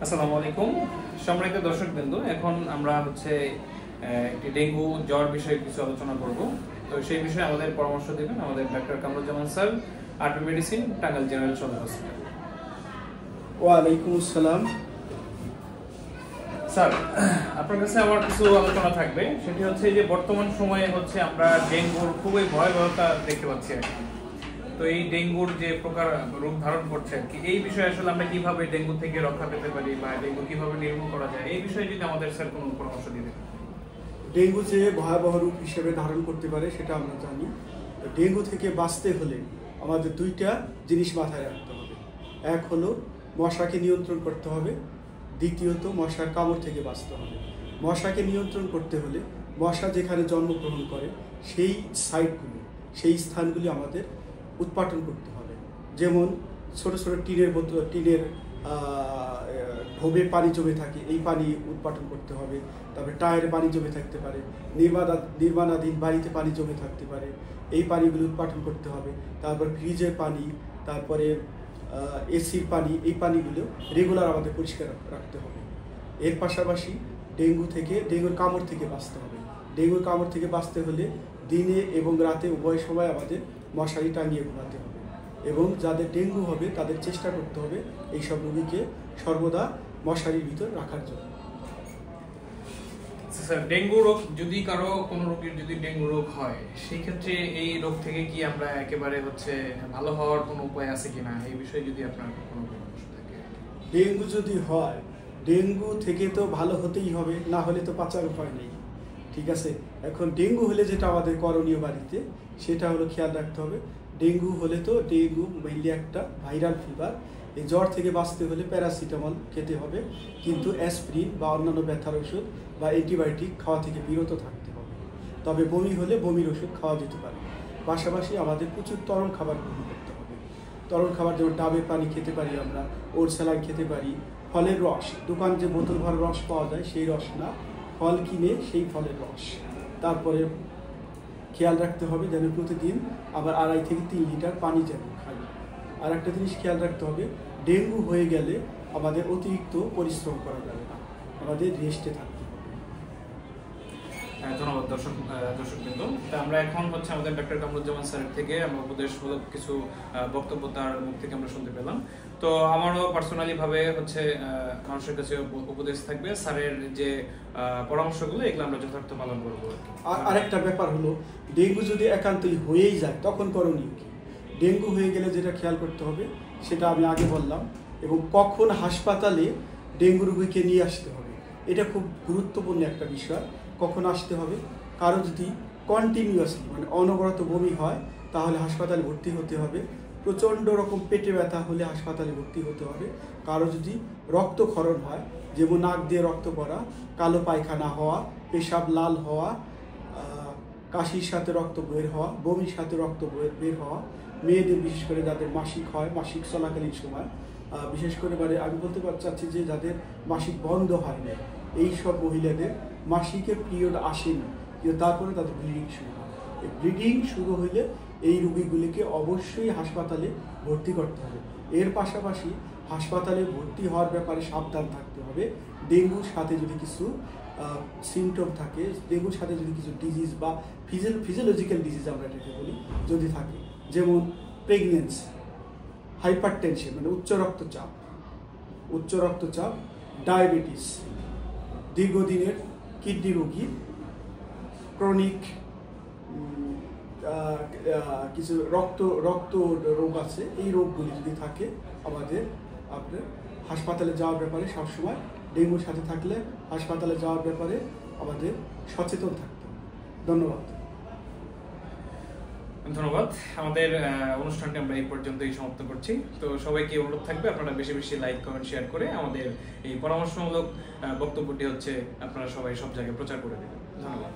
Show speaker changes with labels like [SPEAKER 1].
[SPEAKER 1] আসসালামু আলাইকুম সম্মানিত দর্শকবৃন্দ, এখন আমরা একটি ডেঙ্গু জ্বর বিষয়ে কিছু আলোচনা করব। তো সেই বিষয়ে আমাদের পরামর্শ দিবেন আমাদের ডাক্তার কামরুজ্জামান স্যার, আরবি মেডিসিন, টাঙ্গাইল জেনারেল সদর হাসপাতাল।
[SPEAKER 2] ওয়ালাইকুম আসসালাম।
[SPEAKER 1] স্যার, আপনার কাছে আমার কিছু আলোচনা থাকবে, সেটি হচ্ছে যে বর্তমান সময়ে আমরা ডেঙ্গুর খুবই ভয়াবহতা দেখতে পাচ্ছি। তো এই ডেঙ্গুর যে প্রকার রূপ ধারণ করছে এই বিষয়ে আসলে আমরা কিভাবে ডেঙ্গু থেকে রক্ষা পেতে পারি বা ডেঙ্গু কিভাবে নির্মূল করা যায়, এই বিষয়ে যদি আমাদের স্যার কোনো পরামর্শ দিতেন।
[SPEAKER 2] ডেঙ্গু যে ভয়াবহ রূপ হিসেবে ধারণ করতে পারে সেটা আমরা জানি। ডেঙ্গু থেকে বাঁচতে হলে আমাদের দুইটা জিনিস মাথায় রাখতে হবে। এক হলো মশাকে নিয়ন্ত্রণ করতে হবে, দ্বিতীয়ত মশার কামড় থেকে বাঁচতে হবে। মশাকে নিয়ন্ত্রণ করতে হলে মশা যেখানে জন্মগ্রহণ করে সেই সাইটগুলি, সেই স্থানগুলি আমাদের উৎপাটন করতে হবে। যেমন ছোট ছোট টিনের ঢোবে পানি জমে থাকে, এই পানি উৎপাটন করতে হবে। তারপরে টায়ারে পানি জমে থাকতে পারে, নির্মাণাধীন বাড়িতে পানি জমে থাকতে পারে, এই পানিগুলি উৎপাটন করতে হবে। তারপর ফ্রিজের পানি, তারপরে এসির পানি, এই পানিগুলো রেগুলার আমাদের পরিষ্কার রাখতে হবে। এর পাশাপাশি ডেঙ্গুর কামড় থেকে বাঁচতে হবে। ডেঙ্গুর কামড় থেকে বাঁচতে হলে দিনে এবং রাতে উভয় সময় আমাদের মশারি টাঙিয়ে ঘুমাতে হবে, এবং যাদের ডেঙ্গু হবে তাদের চেষ্টা করতে হবে এইসব রোগীকে সর্বদা মশারির ভিতর রাখার জন্য।
[SPEAKER 1] স্যার, ডেঙ্গু রোগ যদি কোনো রোগীর যদি ডেঙ্গু রোগ হয়, সেই ক্ষেত্রে এই রোগ থেকে কি আমরা একেবারে ভালো হওয়ার কোনো উপায় আছে কিনা, এই বিষয়ে যদি আপনার কোনো পরামর্শ থাকে।
[SPEAKER 2] ডেঙ্গু যদি হয়, ডেঙ্গু থেকে তো ভালো হতেই হবে, না হলে তো বাঁচার উপায় নেই। ঠিক আছে, এখন ডেঙ্গু হলে যেটা আমাদের করণীয় বাড়িতে, সেটা হলো খেয়াল রাখতে হবে। ডেঙ্গু মেইনলি একটা ভাইরাল ফিভার। এই জ্বর থেকে বাঁচতে হলে প্যারাসিটামল খেতে হবে, কিন্তু অ্যাসপিরিন বা অন্যান্য ব্যথার ওষুধ বা অ্যান্টিবায়োটিক খাওয়া থেকে বিরত থাকতে হবে। তবে বমি হলে বমির ওষুধ খাওয়া যেতে পারে। পাশাপাশি আমাদের প্রচুর তরল খাবার গ্রহণ করতে হবে। তরল খাবার যেমন ডাবের পানি খেতে পারি, আমরা ওর স্যালাইন খেতে পারি, ফলের রস, দোকান যে বোতল ভরা রস পাওয়া যায় সেই রস না, ফল কিনে সেই ফলের রস। তারপরে খেয়াল রাখতে হবে যেন প্রতিদিন আবার 2.5 থেকে 3 লিটার পানি যেন খাই। আর একটা জিনিস খেয়াল রাখতে হবে, ডেঙ্গু হয়ে গেলে আমাদের অতিরিক্ত পরিশ্রম করা যাবে না, আমাদের রেস্টে থাকতে হবে।
[SPEAKER 1] ধন্যবাদ দর্শকবৃন্দ। আমরা এখন আমাদের ডাক্তার কামরুজ্জামান স্যারের থেকে আমরা উপদেশমূলক কিছু বক্তব্য তার মুখ থেকে আমরা শুনতে পেলাম। তো আমারও পার্সোনালি ভাবে মানুষের কাছে উপদেশ থাকবে, স্যারের যে পরামর্শগুলো এগুলো আমরা যথার্থ পালন করবো।
[SPEAKER 2] আরেকটা ব্যাপার হলো, ডেঙ্গু যদি একান্তই হয়েই যায় তখন করণীয় কি? ডেঙ্গু হয়ে গেলে যেটা খেয়াল করতে হবে সেটা আমি আগে বললাম, এবং কখন হাসপাতালে ডেঙ্গু রোগীকে নিয়ে আসতে হবে এটা খুব গুরুত্বপূর্ণ একটা বিষয়। কখন আসতে হবে? কারো যদি কন্টিনিউয়াসলি অনবরত বমি হয় তাহলে হাসপাতালে ভর্তি হতে হবে। প্রচণ্ড রকম পেটে ব্যথা হলে হাসপাতালে ভর্তি হতে হবে। কারো যদি রক্তক্ষরণ হয়, যেমন নাক দিয়ে রক্ত পড়া, কালো পায়খানা হওয়া, পেশাব লাল হওয়া, কাশির সাথে রক্ত বের হওয়া, বমির সাথে রক্ত বের হওয়া, মেয়েদের বিশেষ করে যাদের মাসিক হয়, মাসিক চলাকালীন সময়, বিশেষ করে আমি বলতে চাচ্ছি যে যাদের মাসিক বন্ধ হয় না, এই সব মহিলাদের মাসিকের পিরিয়ড আসেনি কিন্তু তারপরে তাদের ব্লিডিং শুরু হয়। এই ব্লিডিং শুরু হলে এই রোগীগুলিকে অবশ্যই হাসপাতালে ভর্তি করতে হবে। এর পাশাপাশি হাসপাতালে ভর্তি হওয়ার ব্যাপারে সাবধান থাকতে হবে। ডেঙ্গুর সাথে যদি কিছু সিমটম থাকে, ডেঙ্গুর সাথে যদি কিছু ডিজিজ বা ফিজিওলজিক্যাল ডিজিজ আমরা এটাকে বলি যদি থাকে, যেমন প্রেগনেন্সি, হাইপারটেনশন উচ্চ রক্তচাপ, ডায়াবেটিস, দীর্ঘদিনের কিডনি রোগী, ক্রনিক কিছু রক্ত রোগ আছে, এই রোগগুলি যদি থাকে আমাদের আপনার হাসপাতালে যাওয়ার ব্যাপারে সবসময়, ডেঙ্গুর সাথে থাকলে হাসপাতালে যাওয়ার ব্যাপারে আমাদের সচেতন থাকতে হবে। ধন্যবাদ।
[SPEAKER 1] আমাদের অনুষ্ঠানটি আমরা এই পর্যন্তই সমাপ্ত করছি। তো সবাইকে অনুরোধ থাকবে আপনারা বেশি বেশি লাইক, কমেন্ট, শেয়ার করে আমাদের এই পরামর্শমূলক বক্তব্যটি আপনারা সবাই সব জায়গায় প্রচার করে দেবেন। ধন্যবাদ।